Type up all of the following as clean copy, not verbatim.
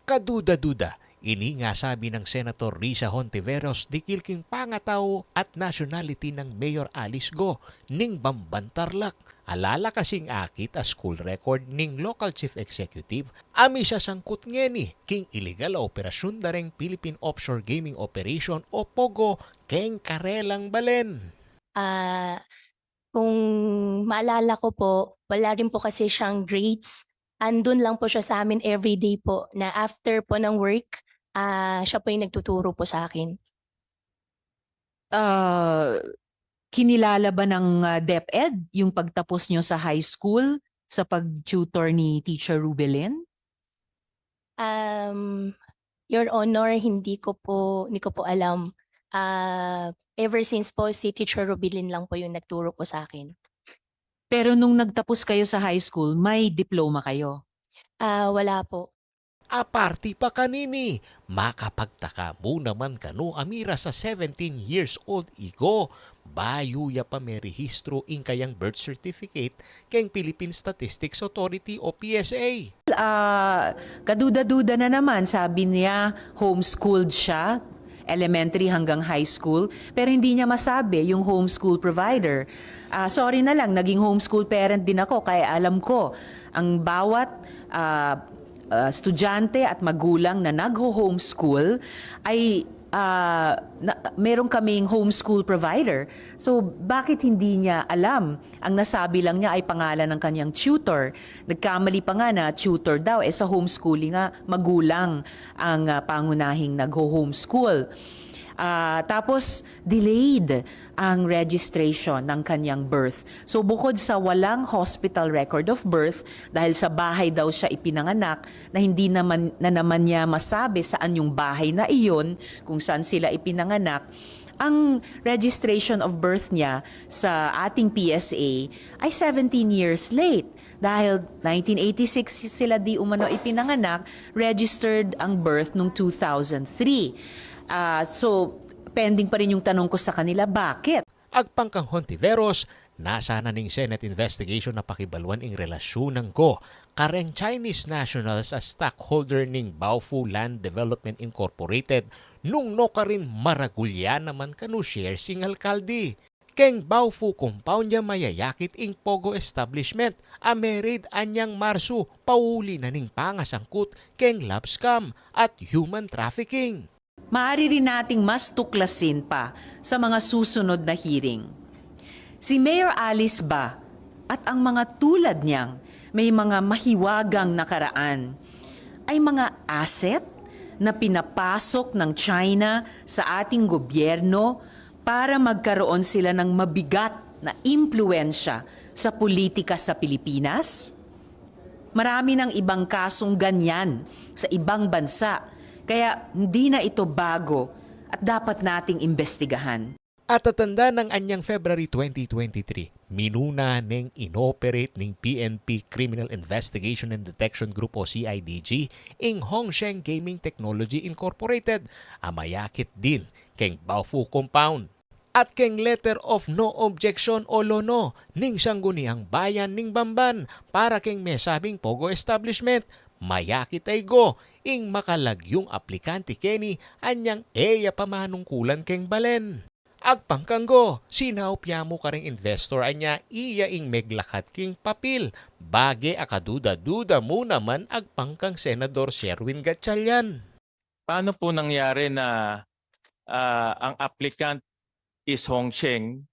Kaduda-duda, ini nga sabi ng Senator Risa Hontiveros di kilking pangataw at nationality ng Mayor Alice Go ning Bambantarlak. Alala kasing akit a school record ning local chief executive ami sa sangkot ngeni king illegal operasyon dareng Philippine Offshore Gaming Operation o POGO keng Karelang Balen. Ah, kung maalala ko po, wala rin po kasi siyang grades. Andun lang po siya sa amin everyday po na after po ng work, siya po yung nagtuturo po sa akin. Kinilala ba ng DepEd yung pagtapos nyo sa high school sa pag-tutor ni Teacher Rubelin? Your Honor, hindi ko po alam. Ever since po si Teacher Rubilin lang po yung nagturo po sa akin. Pero nung nagtapos kayo sa high school, may diploma kayo? Wala po. Aparti pa kanini, makapagtaka mo naman kano amira sa 17 years old igo. Bayo ya pa may rehistro in kayang birth certificate keng Philippine Statistics Authority o PSA. Kaduda-duda na naman, sabi niya homeschooled siya, elementary hanggang high school, pero hindi niya masabi yung homeschool provider. Sorry na lang, naging homeschool parent din ako, kaya alam ko ang bawat estudyante at magulang na nag-homeschool ay meron kaming homeschool provider. So bakit hindi niya alam? Ang nasabi lang niya ay pangalan ng kanyang tutor. Nagkamali pa nga na tutor daw. Sa homeschooling nga, magulang ang pangunahing nag-homeschool. Tapos delayed ang registration ng kanyang birth. So bukod sa walang hospital record of birth, dahil sa bahay daw siya ipinanganak, na hindi naman niya masabi saan yung bahay na iyon, kung saan sila ipinanganak, ang registration of birth niya sa ating PSA ay 17 years late. Dahil 1986 sila di umano ipinanganak, registered ang birth noong 2003. So, pending pa rin yung tanong ko sa kanila, bakit? Agpangkang Hontiveros, nasa na ning Senate investigation na pakibaluan ing relasyon ng ko kareng Chinese nationals as stockholder ning Baofu Land Development Incorporated nung no ka rin maragulya naman kanu share sing alkalde. Keng Baofu compound niya mayayakit ing Pogo establishment a married anyang Marso pauli na ning pangasangkot keng love scam at human trafficking. Maaari rin nating mas tuklasin pa sa mga susunod na hearing. Si Mayor Alice ba at ang mga tulad niyang may mga mahiwagang nakaraan ay mga asset na pinapasok ng China sa ating gobyerno para magkaroon sila ng mabigat na impluensya sa politika sa Pilipinas? Marami ng ibang kasong ganyan sa ibang bansa. Kaya hindi na ito bago at dapat nating imbestigahan. At tatanda ng anyang February 2023, minuna ning inoperate ning PNP Criminal Investigation and Detection Group o CIDG ing Hongsheng Gaming Technology Incorporated, amayakit din keng Baofu Compound. At keng letter of no objection o lono ning sangguniang bayan ning Bamban para keng mesabing Pogo establishment, mayakit ay go ing makalagyong aplikante keni anyang eya pamanungkulan keng Balen. Agpangkanggo, sinaupya mo karing investor anya iya ing meglakat king papil. Bage akaduda-duda mo naman agpangkang Senador Sherwin Gatchalian. Paano po nangyari na ang applicant is Hongsheng,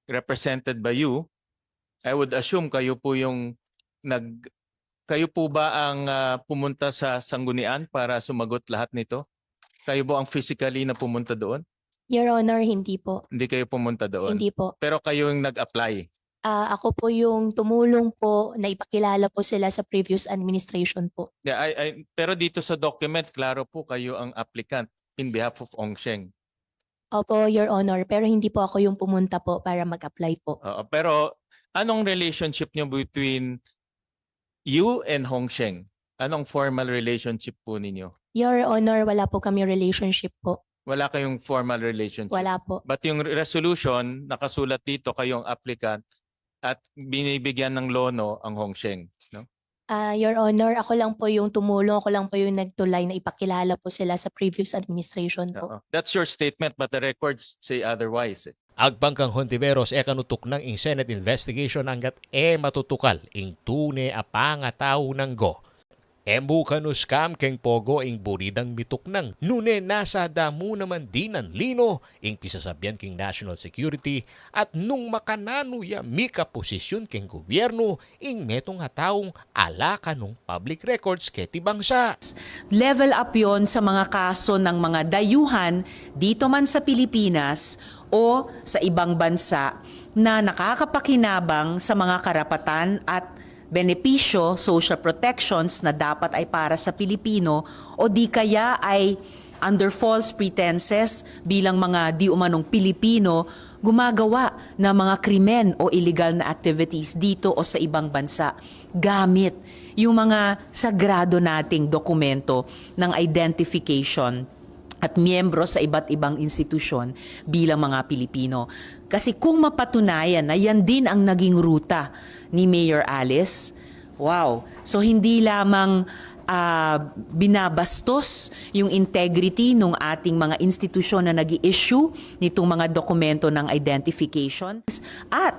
represented by you? I would assume kayo po yung kayo po ba ang pumunta sa sanggunian para sumagot lahat nito? Kayo po ang physically na pumunta doon? Your Honor, hindi po. Hindi kayo pumunta doon? Hindi po. Pero kayo yung nag-apply? Ako po yung tumulong po na ipakilala po sila sa previous administration po. Yeah, pero dito sa document, klaro po kayo ang applicant in behalf of Hongsheng. Opo, Your Honor, pero hindi po ako yung pumunta po para mag-apply po. Pero anong relationship niyo between you and Hongsheng? Anong formal relationship po ninyo? Your Honor, wala po kami relationship po. Wala kayong formal relationship. Wala po. But yung resolution, nakasulat dito kayong applicant at binibigyan ng lono ang Hongsheng. No? Your Honor, ako lang po yung tumulong, ako lang po yung nagtulay na ipakilala po sila sa previous administration po. Oo. That's your statement but the records say otherwise. Agpangkang Hontiveros kanutok ng ing Senate investigation hanggat matutukal ing tune apanga tao ng go. Bukanus kam keng pogo ing buridang mitok ng nune nasa damo naman din ang lino ing pisasabyan king national security at nung makanano ya mika posisyon king gobyerno ing metong hataong alaka nung public records keti bangsa. Level up yon sa mga kaso ng mga dayuhan dito man sa Pilipinas o sa ibang bansa na nakakapakinabang sa mga karapatan at benepisyo, social protections na dapat ay para sa Pilipino o di kaya ay under false pretenses bilang mga di umanong Pilipino gumagawa ng mga krimen o illegal na activities dito o sa ibang bansa gamit yung mga sagrado nating dokumento ng identification at miyembro sa iba't ibang institusyon bilang mga Pilipino. Kasi kung mapatunayan na yan din ang naging ruta ni Mayor Alice, wow. So hindi lamang binabastos yung integrity ng ating mga institusyon na nag-i-issue nitong mga dokumento ng identification at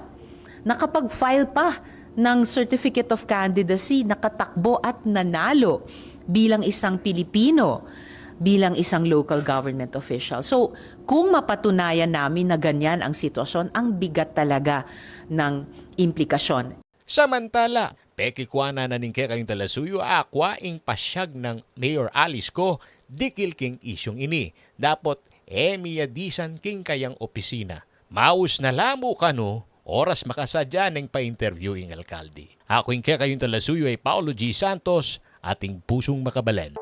nakapag-file pa ng Certificate of Candidacy, nakatakbo at nanalo bilang isang Pilipino, bilang isang local government official. So, kung mapatunayan namin na ganyan ang sitwasyon, ang bigat talaga ng implikasyon. Samantala, pekikwana na ningke kayong talasuyo akwa ing pasyag ng Mayor Alice ko dikil king isyong ini. Dapat miyadisan king kayang opisina. Maus na lamo kano, oras makasadya ng pa-interview ing alkalde. Ako ing kayong talasuyo ay Paulo G. Santos, ating pusong makabalan.